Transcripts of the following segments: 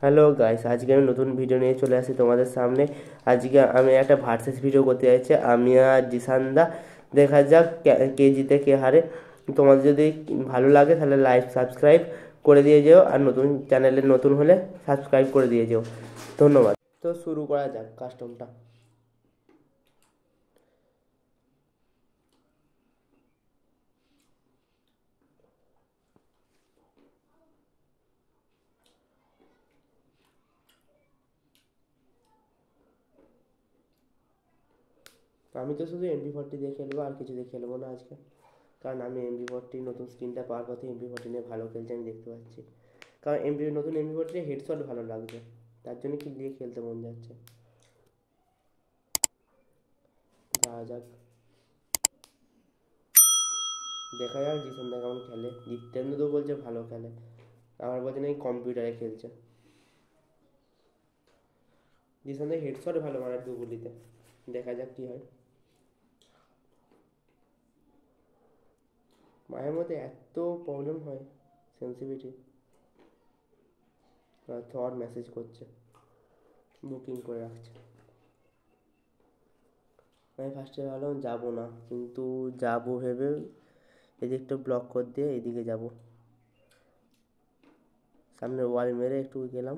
Hello guys, আজকে আমি নতুন ভিডিও নিয়ে চলে আসি তোমাদের সামনে। আজকে আমি একটা ভার্সেস ভিডিও করতে যাচ্ছি, আমি আর জিসানদা। দেখা যাক কে জিতে কে হারে। তোমাদের যদি ভালো লাগে তাহলে লাইক সাবস্ক্রাইব করে দিয়ে যেও, আর নতুন চ্যানেলে নতুন হলে সাবস্ক্রাইব করে দিয়ে যেও। ধন্যবাদ। তো শুরু করা যাক কাস্টমটা। আমি তো শুধু MP40 দিয়ে খেলবো, আর কিছু দিয়ে খেলবো না আজকে। কারণ আমি MP40 নতুন স্ক্রিনটা পাওয়ার পথে MP40 নিয়ে ভালো খেলছে আমি দেখতে পাচ্ছি। কারণ নতুন MP40 হেডশট ভালো লাগছে, তার জন্য কি দিয়ে খেলতে মন যাচ্ছে। যাওয়া যাক, দেখা যাক জিসানদা কেমন খেলে। জিতেন্দ্র তো বলছে ভালো খেলে, আবার বলছে নাকি কম্পিউটারে খেলছে। জিসানদা হেডশট ভালো মারে দুগুলিতে, দেখা যাক কি হয়। মায়ের মধ্যে এত প্রবলেম হয় সেন্সিটিভিটি। থর মেসেজ করছে, বুকিং করে রাখছে। আমি ফার্স্টে ভাবলাম যাবো না, কিন্তু যাবো ভেবে এদিকটা ব্লক করে দিয়ে এদিকে যাব। সামনে ওয়াল মেরে একটু গেলাম,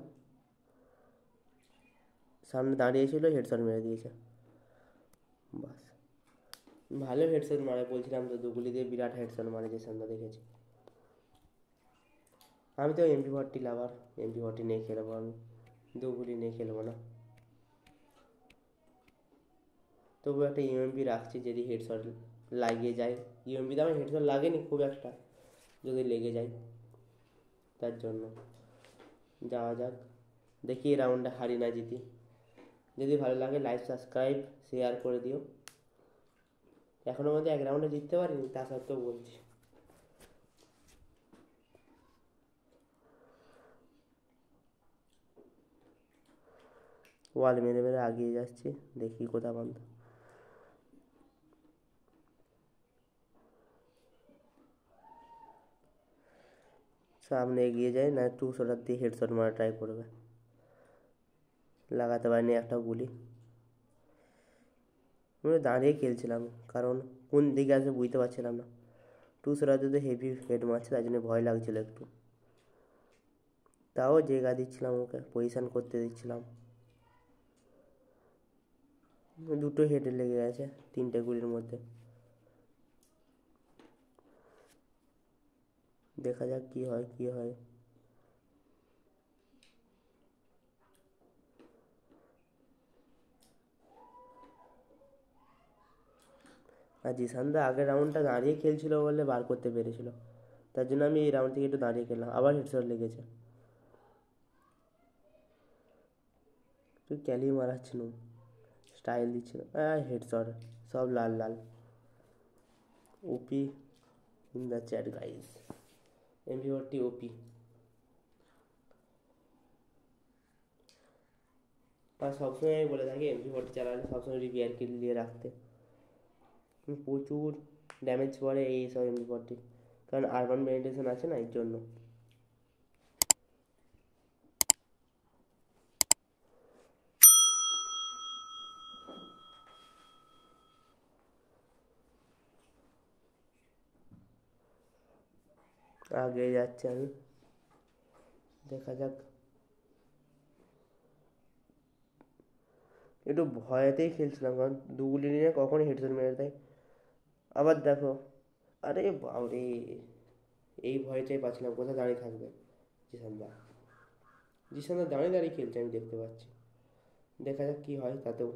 সামনে দাঁড়িয়েছিল হেডশট মেরে দিয়েছে। বাস, ভালো হেডশট মারে বলছিলাম তো, দুগুলি দিয়ে বিরাট হেডশট মারে যে সামনে দেখেছি। আমি তো MP40 লাভার, MP40 নিয়ে খেলবো আমি, দুগুলি নিয়ে খেলবো না। তবু একটা ইউএমপি রাখছি, যদি হেডশট লাগিয়ে যায়। ইউএমপিতে আমার হেডশট লাগেনি খুব একটা, যদি লেগে যায় তার জন্য। যাওয়া যাক, দেখি এই রাউন্ডে হারি না জিতি। যদি ভালো লাগে লাইক সাবস্ক্রাইব শেয়ার করে দিও। এখনো মধ্যে এক রাউন্ডে জিততে পারিনি, তা সত্ত্বেও বলছি। ওয়াল মেরে মেরে আগিয়ে যাচ্ছি, দেখি কোথা বন্ধ। সামনে এগিয়ে যায় না, 200 দিয়ে হেডশট মারা ট্রাই করবে। লাগাতে পারিনি একটা গুলি। আমি দাঁড়িয়ে খেলছিলাম, কারণ কোন দিকে আসবে বুঝতে পারছিলাম না। 200 তো হেভি হেড মারছে, তাই জন্য ভয় লাগছিল একটু। তাও জায়গা দিচ্ছিলাম ওকে, পজিশান করতে দিচ্ছিলাম। দুটো হেডে লেগে গেছে তিনটে গুলির মধ্যে। দেখা যাক কি হয় কি হয়। আর জিসানদা আগের রাউন্ডটা দাঁড়িয়ে খেলছিল বলে বার করতে পেরেছিল, তার জন্য আমি এই রাউন্ড থেকে একটু দাঁড়িয়ে খেললাম। আবার হেডশট লেগেছে, তুই ক্যালি মারাচ্ছিল, স্টাইল দিচ্ছিল, হেডশট সব লাল লাল। OP in the chat guys, MP40 OP. আর সবসময় আমি বলে থাকি MP40 চালালে সবসময় রিপেয়ার কিট নিয়ে রাখতে। প্রচুর ড্যামেজ করে এই সব MP40, কারণ আরবান পেনিট্রেশন আছে না, এর জন্য। আগে যাচ্ছি আমি, দেখা যাক। একটু ভয়েতেই খেলছিলাম, কারণ দুগুলি নিয়ে কখন হেডশট মেরে দেয়। আবার দেখো, আরে বাবরে, এই ভয়টাই পাচ্ছিলাম কোথায় দাঁড়িয়ে থাকবে জিসানদা। জিসানদা দাঁড়িয়ে দাঁড়িয়ে খেলছে আমি দেখতে পাচ্ছি। দেখা যাক কি হয় তাতেও।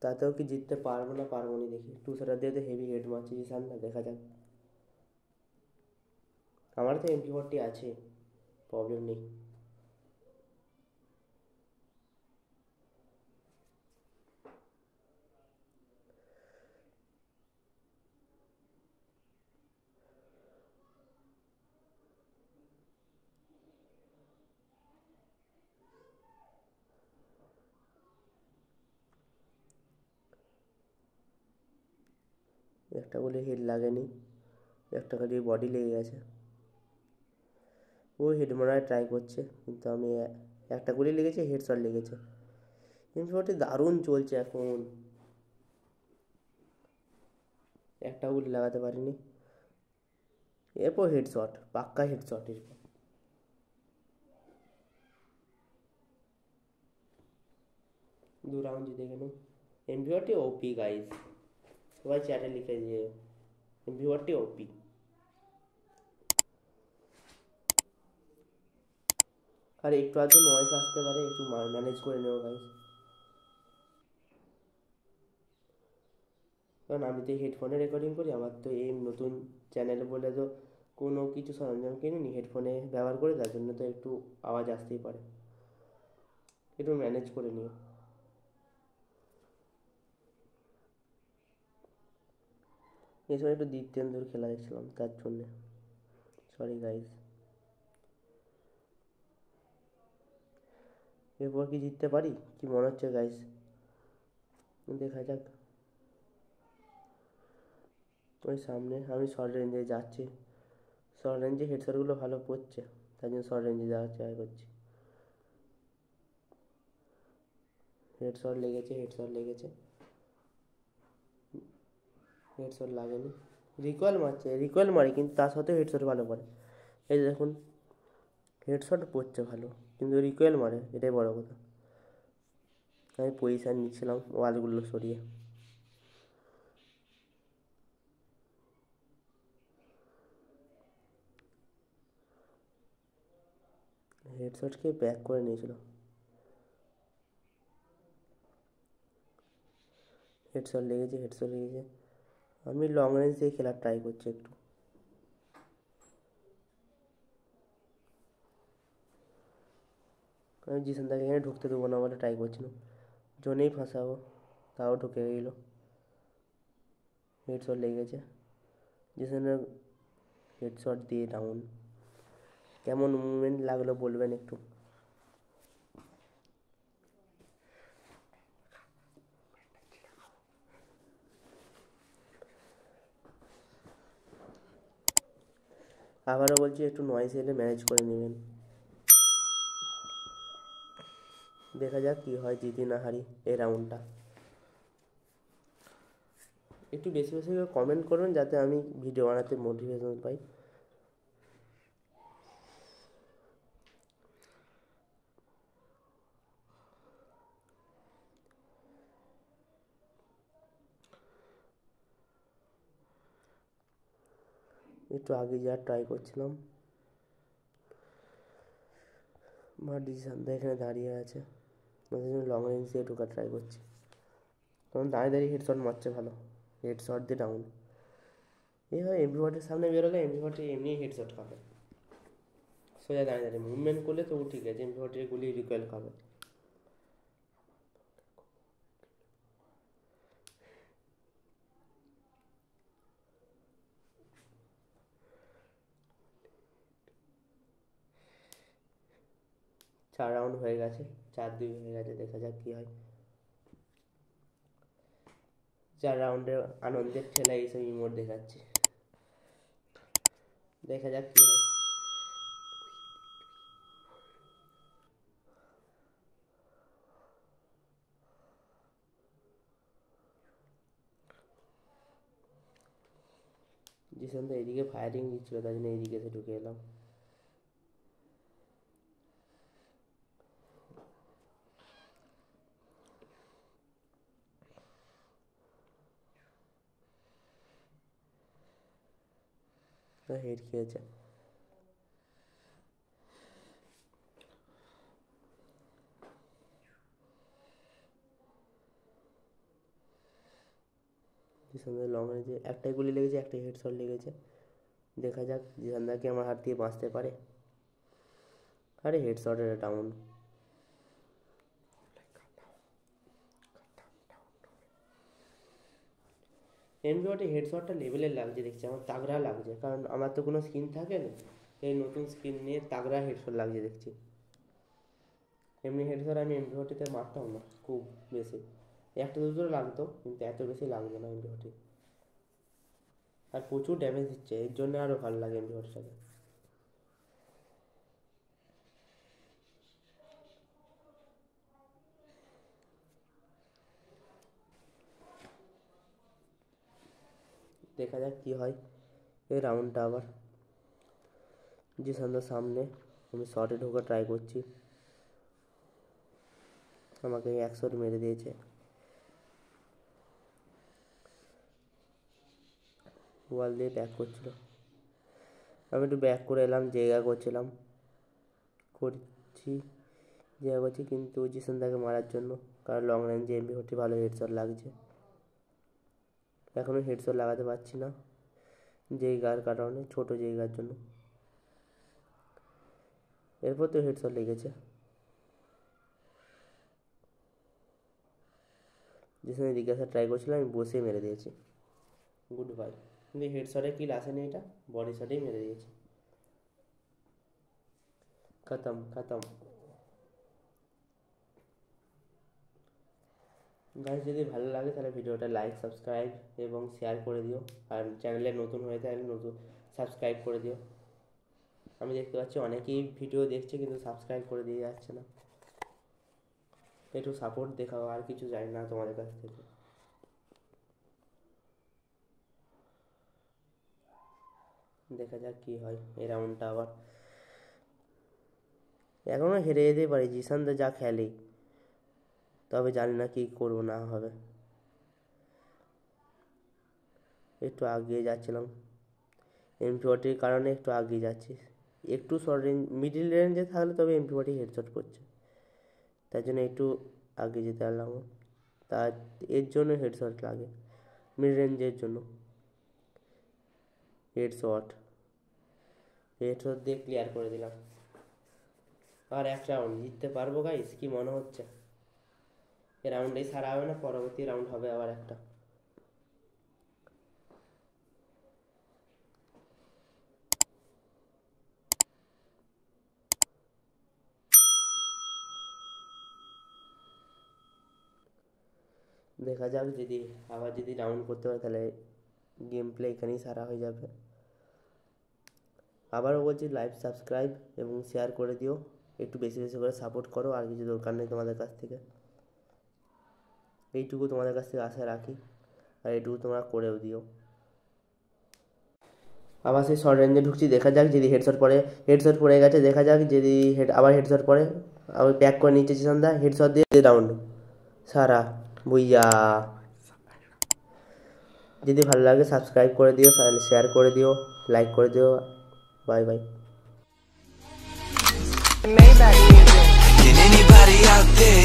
তাতেও কি জিততে পারবো না পারবো না দেখি। 200 দিয়ে তো হেভি হেড মারছে জিসানদা, দেখা যাক। আমার তো MP40 আছে, প্রবলেম নেই। একটা বলে হেড লাগেনি, একটা খালি বডি লেগে গেছে। ও হেড মারার ট্রাই করছে, কিন্তু আমি একটা গুলি লেগেছে, হেডশট লেগেছে। এমপি দারুণ চলছে এখন, একটা গুলি লাগাতে পারিনি। এরপর হেডশট, পাক্কা হেডশট এরপর। দু রাউন্ড জিতে গেল। এমপি ওপি গাইস, সবাই চ্যাটে লিখে দিয়ে এমপি ওপি। আর একটু আধটু নয়েস আসতে পারে, একটু ম্যানেজ করে নেবো গাইস, কারণ আমি তো হেডফোনে রেকর্ডিং করি। আমার তো এই নতুন চ্যানেল বলে তো কোনো কিছু সরঞ্জাম কিনিনি, হেডফোনে ব্যবহার করে, তার জন্য তো একটু আওয়াজ আসতেই পারে, একটু ম্যানেজ করে নিও। এই সময় একটু দীপ্তেন্দুর খেলা দেখছিলাম, তার জন্যে সরি গাইস। এরপর কি জিততে পারি কি মনে হচ্ছে গাইস, দেখা যাক। ওই সামনে আমি শর্ট রেঞ্জে যাচ্ছি, শর্ট রেঞ্জে হেডশটগুলো ভালো পড়ছে, তার জন্য শর্ট রেঞ্জে যাওয়ার ট্রাই করছি। হেডশট লেগেছে, হেডশট লেগেছে, হেডশট লাগেনি। রিকয়েল মারছে, রিকয়েল মারি কিন্তু তার সাথেও হেডশট ভালো পড়ে। এই দেখুন, হেডশট পড়ছে ভালো কিন্তু রিকয়েল মারে, এটাই বড় কথা। আমি পজিশান নিচ্ছিলাম ওয়ালগুলো সরিয়ে। হেডশটকে ব্যাক করে নিয়েছিল। হেডশট লেগেছে, হেডশট লেগেছে। আমি লং রেঞ্জ দিয়ে খেলার ট্রাই করছি একটু। আমি জিসানদাকে এখানে ঢুকতে দেবো না বলে ট্রাই করছিলাম, জোনেই ফাঁসাবো, তাও ঢুকে গেল। হেডশট লেগেছে, জিসানের হেডশট দিয়ে ডাউন। কেমন মুভমেন্ট লাগলো বলবেন একটু। আবারও বলছি, একটু নয়েজ এলে ম্যানেজ করে নেবেন। দেখা যাক কী হয়, জিতি না হারি এই রাউন্ডটা। একটু বেশি বেশি করে কমেন্ট করবেন যাতে আমি ভিডিও বানাতে মোটিভেশন পাই। একটু আগে যাওয়ার ট্রাই করছিলাম, আমার ডিসিশানটা এখানে দাঁড়িয়ে আছে, ওই জন্য লং রেঞ্জ দিয়ে ঢোকার ট্রাই করছি, কারণ দাঁড়িয়ে দাঁড়িয়ে হেডশট মারছে ভালো, হেডশট দিয়ে ডাউন। এইভাবে এমপি ফর্টির সামনে বেরোলে এমপি ফর্টি এমনি হেডশট খাবে, সোজা দাঁড়িয়ে দাঁড়িয়ে মুভমেন্ট করলে তবু ঠিক আছে, এমপি ফর্টির গুলি রিকয়েল খাবে। চার রাউন্ড হয়ে গেছে, 4-2 হয়ে গেছে, দেখা যাক কী হয়। 4 রাউন্ডের আনন্দের ঠেলা এইসব ইমোট দেখাচ্ছে, দেখা যাক কী হয়। জিসন তো এদিকে ফায়ারিং দিচ্ছিল, তাই জন্য এইদিকে এসে ঢুকে এলাম। হেড খেয়েছে, জিসানদের লং রেঞ্জে একটাই গুলি লেগেছে, একটাই হেডশট লেগেছে। দেখা যাক জিসানদা কি আমার হাত দিয়ে বাঁচতে পারে। আরে হেডশটের ডাউন। এমবিওটি হেডশটটা লেভেলের লাগছে দেখছি, আমার তাগড়া লাগছে, কারণ আমার তো কোনো স্কিন থাকে না, এই নতুন স্কিন নিয়ে তাগড়া হেডশট লাগছে দেখছি। এমনি হেডশট আমি এমবিওটিতে মারতাম না খুব বেশি, একটা দুটো লাগতো কিন্তু এত বেশি লাগতো না এমবিওটি, আর প্রচুর ড্যামেজ দিচ্ছে, এর জন্য আরও ভালো লাগে এমবিওটিটাকে। দেখা যাক কী হয় এই রাউন্ডটা। আবার জিসানদার সামনে আমি শর্টে ঢোকা ট্রাই করছি, আমাকে 100 মেরে দিয়েছে। ওয়াল দিয়ে ব্যাক করছিল, আমি একটু ব্যাক করে এলাম, জায়গা করছিলাম কিন্তু জিসানদাকে মারার জন্য, কারণ লং রেঞ্জে MP40 ভালো হেডশট লাগছে। এখনও হেডশট লাগাতে পারছি না জায়গার কারণে, ছোটো জায়গার জন্য। এরপর তো হেডশট লেগেছে, জিসানের দিকে আসা ট্রাই করছিলাম, আমি বসে মেরে দিয়েছি। Good bye. কিন্তু হেডশটে কিল আসেনি, এটা বডি শটেই মেরে দিয়েছি। খতম। গাইস, যদি ভালো লাগে তাহলে ভিডিওটা লাইক, সাবস্ক্রাইব এবং শেয়ার করে দিও। আর চ্যানেলে নতুন হয়ে থাকলে সাবস্ক্রাইব করে দিও। আমি দেখতে পাচ্ছি অনেকেই ভিডিও দেখছে কিন্তু সাবস্ক্রাইব করে দিয়ে যাচ্ছে না। একটু সাপোর্ট দেখাও, আর কিছু চাই না তোমাদের কাছ থেকে। দেখা যাক কী হয় এই রাউন্ডটা। আবার এখনও হেরে যেতে পারি, জিসানদা যা খেলে, তবে জানি না কি করবো না হবে। একটু আগিয়ে যাচ্ছিলাম, MP40 কারণে একটু আগিয়ে যাচ্ছি। একটু শর্ট রেঞ্জ, মিডিল রেঞ্জে থাকলে তবে MP40 হেডশট করছে, তার জন্য একটু আগে যেতে পারলাম। তার এর জন্য হেডশট লাগে, মিড রেঞ্জের জন্য হেডশট দিয়ে ক্লিয়ার করে দিলাম। আর এক রাউন্ড জিততে পারবো গাইস, কি মনে হচ্ছে? এই রাউন্ডেই সারা হবে না, পরবর্তী রাউন্ড হবে আবার একটা। দেখা যাক, যদি রাউন্ড করতে পারে তাহলে গেম প্লে এখানেই সারা হয়ে যাবে। আবারও বলছি, লাইক, সাবস্ক্রাইব এবং শেয়ার করে দিও, একটু বেশি বেশি করে সাপোর্ট করো। আর কিছু দরকার নেই তোমাদের কাছ থেকে, এইটুকু তোমাদের কাছ থেকে আশা রাখি, আর এইটুকু তোমরা করেও দিও। আবার সেই শর্ট রেঞ্জে ঢুকছি, দেখা যাক যদি হেডশট পড়ে গেছে। দেখা যাক যদি আবার হেডশট পড়ে, আবার ব্যাক করে নিচ্ছে জিসানদা, হেডশট দিয়ে রাউন্ড সারা বুইয়া। যদি ভালো লাগে সাবস্ক্রাইব করে দিও, শেয়ার করে দিও, লাইক করে দিও। Bye bye. Can anybody out there